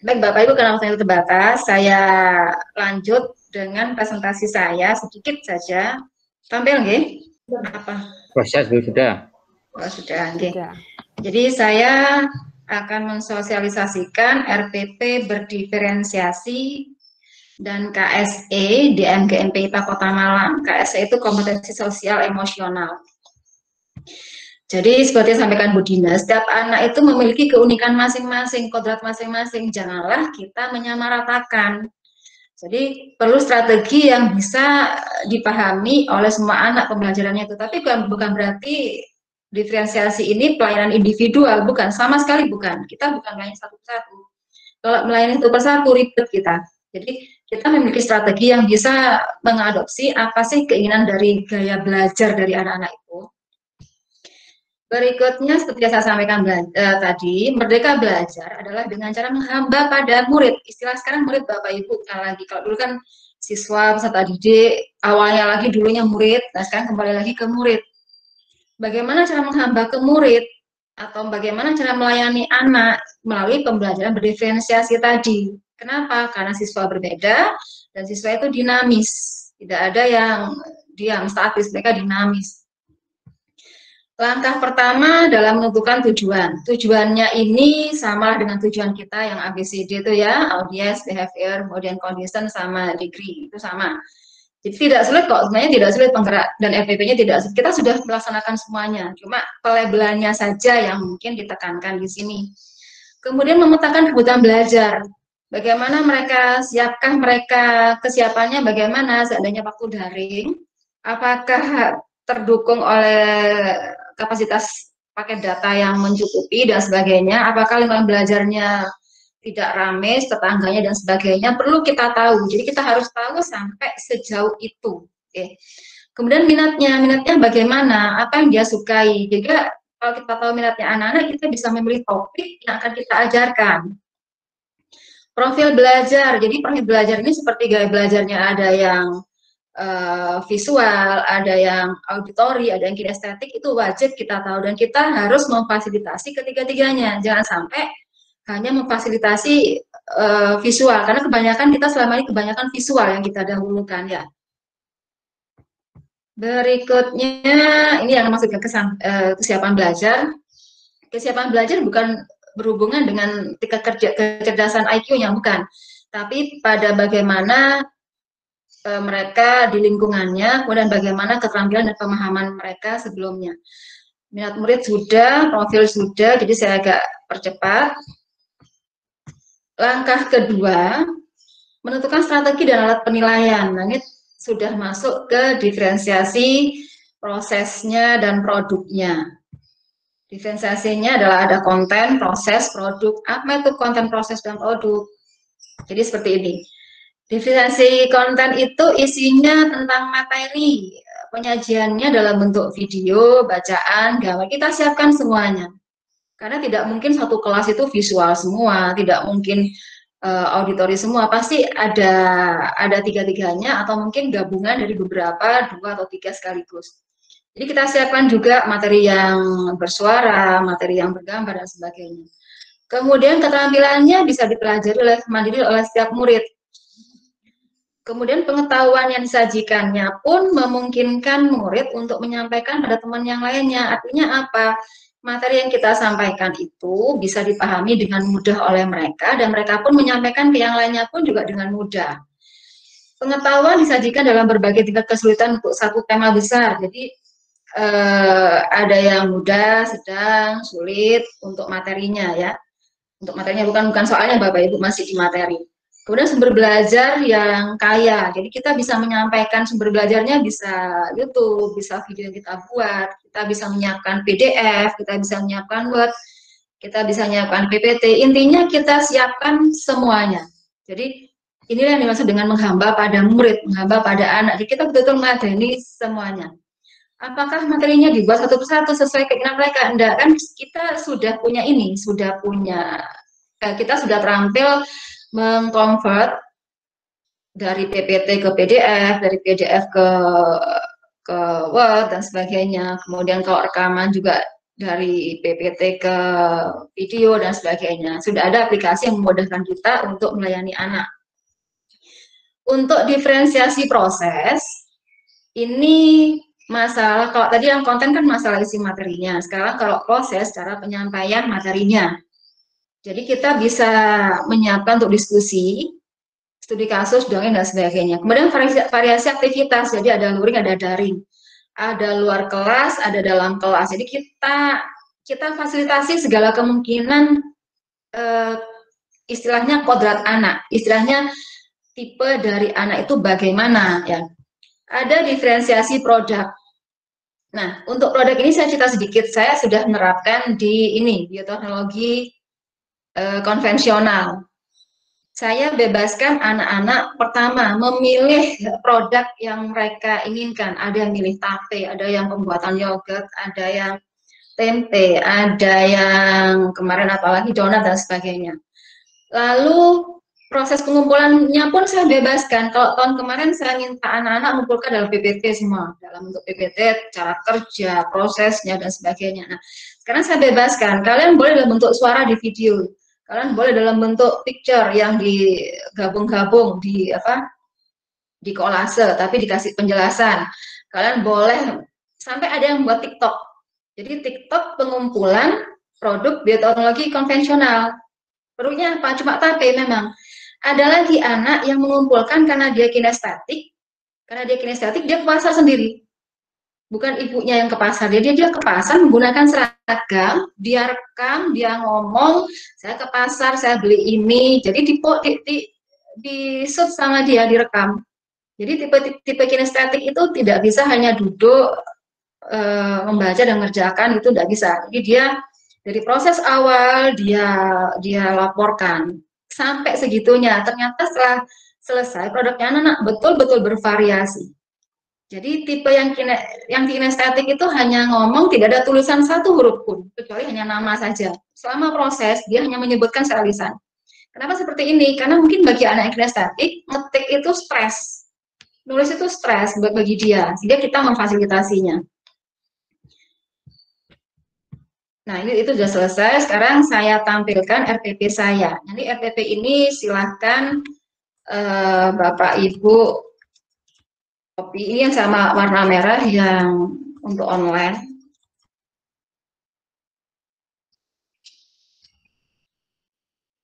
Baik Bapak Ibu, karena waktunya terbatas, saya lanjut dengan presentasi saya sedikit saja. Tampil nggih? Apa? Proses sudah. Oh, sudah nggih. Sudah. Jadi saya akan mensosialisasikan RPP berdiferensiasi dan KSE di MGMP IPA Kota Malang. KSE itu kompetensi sosial emosional. Jadi seperti yang sampaikan Bu Dina, setiap anak itu memiliki keunikan masing-masing, kodrat masing-masing. Janganlah kita menyamaratakan. Jadi perlu strategi yang bisa dipahami oleh semua anak pembelajarannya itu. Tapi bukan berarti diferensiasi ini pelayanan individual, bukan. Sama sekali bukan. Kita bukan melayani satu persatu. Kalau melayani satu persatu ribet kita. Jadi kita memiliki strategi yang bisa mengadopsi apa sih keinginan dari gaya belajar dari anak-anak itu. Berikutnya, seperti yang saya sampaikan tadi, merdeka belajar adalah dengan cara menghamba pada murid. Istilah sekarang murid Bapak Ibu, lagi. Kalau dulu kan siswa, peserta didik, awalnya lagi dulunya murid, nah sekarang kembali lagi ke murid. Bagaimana cara menghamba ke murid, atau bagaimana cara melayani anak melalui pembelajaran berdiferensiasi tadi. Kenapa? Karena siswa berbeda, dan siswa itu dinamis. Tidak ada yang diam, statis, mereka dinamis. Langkah pertama dalam menentukan tujuan. Tujuannya ini sama dengan tujuan kita yang ABCD itu ya, audience, behavior, kemudian condition, sama degree, itu sama. Jadi tidak sulit kok, sebenarnya tidak sulit penggerak, dan FPP-nya tidak sulit. Kita sudah melaksanakan semuanya, cuma pelabelannya saja yang mungkin ditekankan di sini. Kemudian memetakan kebutuhan belajar. Bagaimana mereka, siapkah mereka kesiapannya, bagaimana seandainya waktu daring, apakah terdukung oleh kapasitas paket data yang mencukupi dan sebagainya, apakah lingkungan belajarnya tidak rame, tetangganya dan sebagainya, perlu kita tahu. Jadi kita harus tahu sampai sejauh itu. Oke. Kemudian minatnya bagaimana, apa yang dia sukai. Jadi kalau kita tahu minatnya anak-anak, kita bisa memilih topik yang akan kita ajarkan. Profil belajar, jadi profil belajar ini seperti gaya belajarnya ada yang visual, ada yang auditori, ada yang kinestetik, itu wajib kita tahu dan kita harus memfasilitasi ketiga-tiganya. Jangan sampai hanya memfasilitasi visual, karena kebanyakan kita selama ini kebanyakan visual yang kita dahulukan ya. Berikutnya ini yang maksudnya kesiapan belajar. Kesiapan belajar bukan berhubungan dengan tingkat kecerdasan IQ-nya, bukan, tapi pada bagaimana mereka di lingkungannya, kemudian bagaimana keterampilan dan pemahaman mereka sebelumnya. Minat murid sudah, profil sudah, jadi saya agak percepat. Langkah kedua, menentukan strategi dan alat penilaian. Nah, ini sudah masuk ke diferensiasi prosesnya dan produknya. Diferensiasinya adalah ada konten, proses, produk. Apa itu konten, proses, dan produk? Jadi seperti ini. Diferensiasi konten itu isinya tentang materi, penyajiannya dalam bentuk video, bacaan, gambar, kita siapkan semuanya. Karena tidak mungkin satu kelas itu visual semua, tidak mungkin auditori semua, pasti ada tiga-tiganya atau mungkin gabungan dari beberapa, 2 atau 3 sekaligus. Jadi kita siapkan juga materi yang bersuara, materi yang bergambar, dan sebagainya. Kemudian keterampilannya bisa dipelajari mandiri oleh setiap murid. Kemudian pengetahuan yang disajikannya pun memungkinkan murid untuk menyampaikan pada teman yang lainnya. Artinya apa? Materi yang kita sampaikan itu bisa dipahami dengan mudah oleh mereka, dan mereka pun menyampaikan ke yang lainnya pun juga dengan mudah. Pengetahuan disajikan dalam berbagai tingkat kesulitan untuk satu tema besar. Jadi ada yang mudah, sedang, sulit untuk materinya ya. Untuk materinya bukan soalnya Bapak Ibu masih di materi. Kemudian sumber belajar yang kaya, jadi kita bisa menyampaikan sumber belajarnya bisa YouTube, bisa video yang kita buat, kita bisa menyiapkan PDF, kita bisa menyiapkan Word, kita bisa menyiapkan PPT, intinya kita siapkan semuanya. Jadi inilah yang dimaksud dengan menghamba pada murid, menghamba pada anak, jadi kita betul-betul meladeni semuanya. Apakah materinya dibuat satu persatu sesuai keinginan mereka? Enggak, kan kita sudah punya ini, kita sudah terampil mengkonvert dari PPT ke PDF, dari PDF ke Word dan sebagainya. Kemudian kalau rekaman juga dari PPT ke video dan sebagainya. Sudah ada aplikasi yang memudahkan kita untuk melayani anak. Untuk diferensiasi proses, ini masalah, kalau tadi yang konten kan masalah isi materinya, sekarang kalau proses, cara penyampaian materinya. Jadi kita bisa menyiapkan untuk diskusi, studi kasus, dongeng, dan sebagainya. Kemudian variasi aktivitas, jadi ada luring, ada daring. Ada luar kelas, ada dalam kelas. Jadi kita fasilitasi segala kemungkinan, istilahnya kodrat anak, istilahnya tipe dari anak itu bagaimana ya. Ada diferensiasi produk. Nah, untuk produk ini saya cerita sedikit. Saya sudah menerapkan di ini bioteknologi konvensional. Saya bebaskan anak-anak pertama memilih produk yang mereka inginkan. Ada yang milih tape, ada yang pembuatan yogurt, ada yang tempe, ada yang kemarin apalagi donat dan sebagainya. Lalu proses pengumpulannya pun saya bebaskan. Kalau tahun kemarin saya minta anak-anak mengumpulkan dalam PPT semua, dalam bentuk PPT, cara kerja, prosesnya dan sebagainya. Nah, sekarang saya bebaskan. Kalian boleh dalam bentuk suara di video. Kalian boleh dalam bentuk picture yang digabung-gabung di kolase, tapi dikasih penjelasan. Kalian boleh sampai ada yang buat TikTok. Jadi TikTok pengumpulan produk bioteknologi konvensional. Perlunya apa? Cuma tape memang. Ada lagi anak yang mengumpulkan karena dia kinestetik. Karena dia kinestetik, dia ke pasar sendiri. Bukan ibunya yang ke pasar, dia ke pasar menggunakan seragam, dia rekam, dia ngomong, saya ke pasar, saya beli ini, jadi di shoot sama dia, direkam. Jadi tipe kinestetik itu tidak bisa hanya duduk membaca dan mengerjakan, itu tidak bisa. Jadi dia dari proses awal dia laporkan sampai segitunya. Ternyata setelah selesai produknya anak betul-betul bervariasi. Jadi tipe yang kinestetik itu hanya ngomong, tidak ada tulisan satu huruf pun, kecuali hanya nama saja. Selama proses, dia hanya menyebutkan secara lisan. Kenapa seperti ini? Karena mungkin bagi anak yang kinestetik, ngetik itu stres. Nulis itu stres bagi dia, sehingga kita memfasilitasinya. Nah, itu sudah selesai. Sekarang saya tampilkan RPP saya. Nanti RPP ini silahkan Bapak Ibu copy. Ini yang sama warna merah yang untuk online.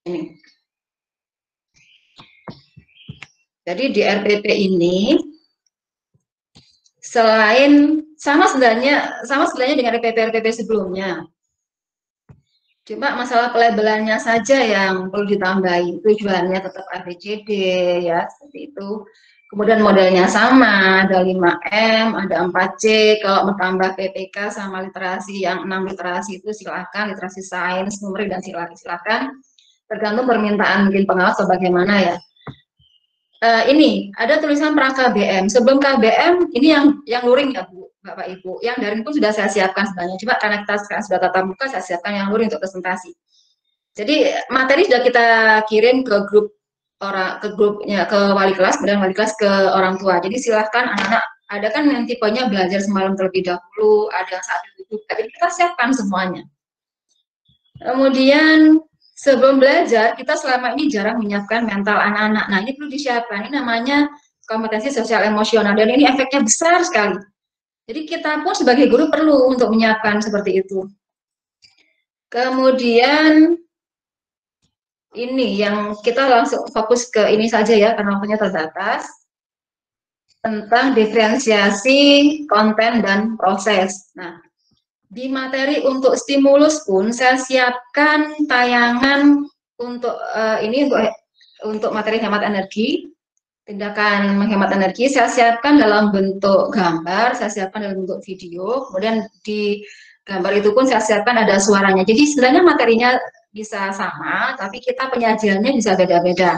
Ini. Jadi di RPP ini selain sama sebenarnya dengan RPP sebelumnya. Cuma masalah pelabelannya saja yang perlu ditambahi. Tujuannya tetap ABCD ya, seperti itu. Kemudian modelnya sama, ada 5M, ada 4C. Kalau mau tambah PPK sama literasi yang 6 literasi itu silakan, literasi sains, numerik dan silakan. Tergantung permintaan mungkin pengawas atau bagaimana ya. Ini ada tulisan pra KBM. Sebelum KBM ini yang luring ya Bu, Bapak Ibu. Yang daring pun sudah saya siapkan sebenarnya. Coba karena kita sekarang sudah tatap muka, saya siapkan yang luring untuk presentasi. Jadi materi sudah kita kirim ke grupnya, ke wali kelas, kemudian wali kelas ke orang tua. Jadi silahkan anak-anak, ada kan yang tipenya belajar semalam terlebih dahulu, ada yang saat itu. Jadi kita siapkan semuanya. Kemudian sebelum belajar, kita selama ini jarang menyiapkan mental anak-anak. Nah, ini perlu disiapkan. Ini namanya kompetensi sosial emosional, dan ini efeknya besar sekali. Jadi kita pun sebagai guru perlu untuk menyiapkan seperti itu. Kemudian ini yang kita langsung fokus ke ini saja ya, karena waktunya terbatas, tentang diferensiasi konten dan proses. Nah, di materi untuk stimulus pun saya siapkan tayangan untuk ini untuk materi hemat energi, tindakan menghemat energi. Saya siapkan dalam bentuk gambar, saya siapkan dalam bentuk video. Kemudian di gambar itu pun saya siapkan ada suaranya. Jadi sebenarnya materinya bisa sama, tapi kita penyajiannya bisa beda-beda.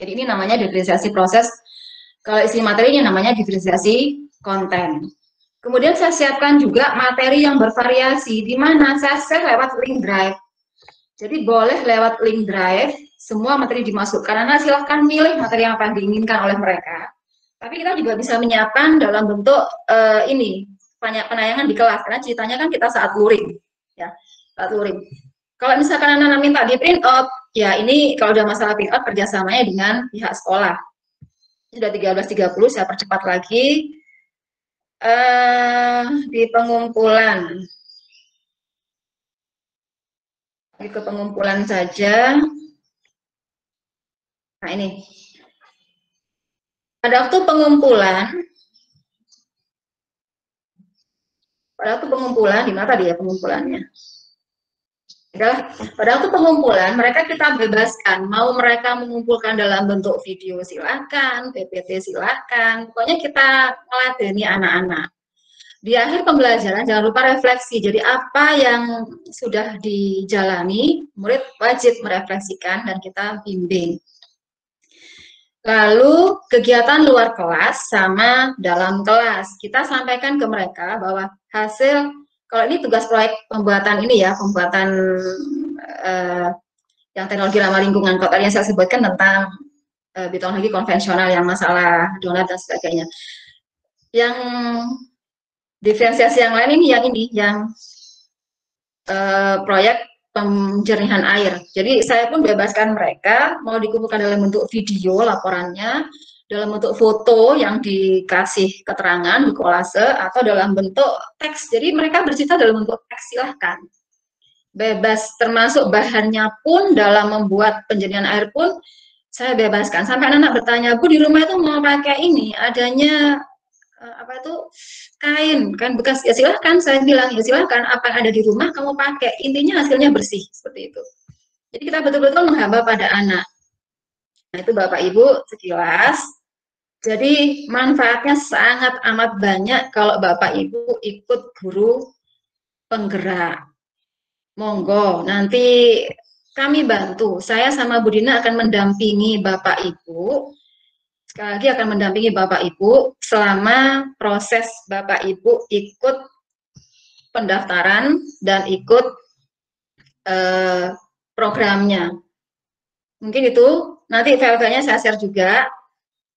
Jadi ini namanya diferensiasi proses. Kalau isi materinya namanya diferensiasi konten. Kemudian saya siapkan juga materi yang bervariasi, di mana saya share lewat link drive. Jadi boleh lewat link drive, semua materi dimasukkan, karena silahkan pilih materi yang akan diinginkan oleh mereka. Tapi kita juga bisa menyiapkan dalam bentuk ini, penayangan di kelas, karena ceritanya kan kita saat luring, ya, saat luring. Kalau misalkan anak-anak minta di print out, ya ini kalau udah masalah print out kerjasamanya dengan pihak sekolah. Sudah 13.30, saya percepat lagi. Di pengumpulan. Ke pengumpulan saja. Nah ini. Pada waktu pengumpulan, di mana tadi ya pengumpulannya? Pada waktu pengumpulan, mereka kita bebaskan, mau mereka mengumpulkan dalam bentuk video silakan, PPT silakan, pokoknya kita meladeni anak-anak. Di akhir pembelajaran jangan lupa refleksi, jadi apa yang sudah dijalani, murid wajib merefleksikan dan kita bimbing. Lalu kegiatan luar kelas sama dalam kelas, kita sampaikan ke mereka bahwa hasil, kalau ini tugas proyek pembuatan ini ya, pembuatan yang teknologi ramah lingkungan, kalau tadi yang saya sebutkan tentang teknologi konvensional yang masalah donat dan sebagainya. Yang diferensiasi yang lain ini, yang proyek penjernihan air. Jadi saya pun bebaskan mereka, mau dikumpulkan dalam bentuk video laporannya, dalam bentuk foto yang dikasih keterangan di kolase, atau dalam bentuk teks. Jadi mereka bercerita dalam bentuk teks, silahkan. Bebas, termasuk bahannya pun dalam membuat penjernihan air pun saya bebaskan. Sampai anak-anak bertanya, Bu di rumah itu mau pakai ini, adanya apa itu kain kan bekas, ya silahkan, saya bilang ya silahkan, apa yang ada di rumah kamu pakai, intinya hasilnya bersih, seperti itu. Jadi kita betul-betul menghamba pada anak. Nah itu Bapak Ibu sekilas. Jadi manfaatnya sangat amat banyak kalau Bapak Ibu ikut guru penggerak. Monggo, nanti kami bantu. Saya sama Bu Dina akan mendampingi Bapak Ibu. Sekali lagi akan mendampingi Bapak Ibu selama proses Bapak Ibu ikut pendaftaran dan ikut programnya. Mungkin itu, nanti file-filenya saya share juga.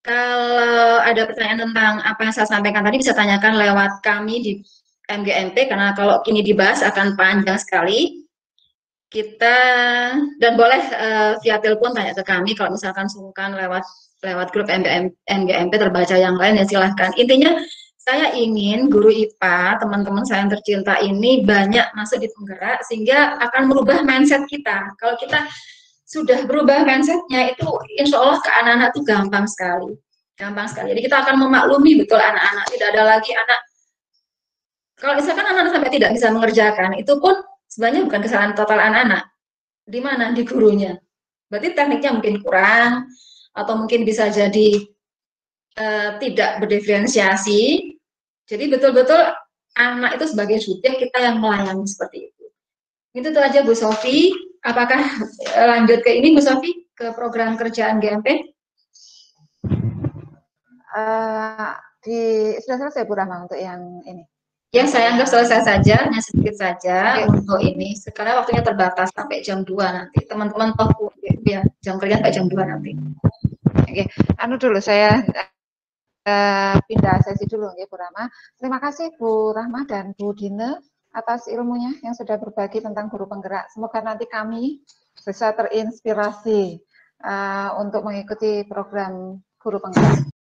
Kalau ada pertanyaan tentang apa yang saya sampaikan tadi, bisa tanyakan lewat kami di MGMP, karena kalau ini dibahas akan panjang sekali. Kita, dan boleh via telepon tanya ke kami, kalau misalkan sungkan lewat grup MGMP terbaca yang lain, ya silahkan. Intinya saya ingin guru IPA, teman-teman saya yang tercinta ini banyak masuk di penggerak, sehingga akan merubah mindset kita. Kalau kita sudah berubah mindsetnya, itu insya Allah ke anak-anak itu gampang sekali. Gampang sekali. Jadi kita akan memaklumi betul anak-anak. Tidak ada lagi anak, kalau misalkan anak-anak sampai tidak bisa mengerjakan, itu pun sebenarnya bukan kesalahan total anak-anak. Di mana? Di gurunya. Berarti tekniknya mungkin kurang, atau mungkin bisa jadi tidak berdiferensiasi. Jadi betul-betul anak itu sebagai subjek, kita yang melayani seperti itu. Itu tuh aja Bu Sofi. Apakah lanjut ke ini Bu Sofi, ke program kerjaan GMP? Sudah selesai Bu Rahma untuk yang ini. Ya, saya anggap selesai saja, hanya sedikit saja untuk ini. Sekarang waktunya terbatas sampai jam 2 nanti. Teman-teman toh ya, jam kerja sampai jam 2 nanti. Oke, dulu saya pindah sesi dulu ya Bu Rahma. Terima kasih Bu Rahma dan Bu Dina atas ilmunya yang sudah berbagi tentang guru penggerak. Semoga nanti kami bisa terinspirasi untuk mengikuti program guru penggerak.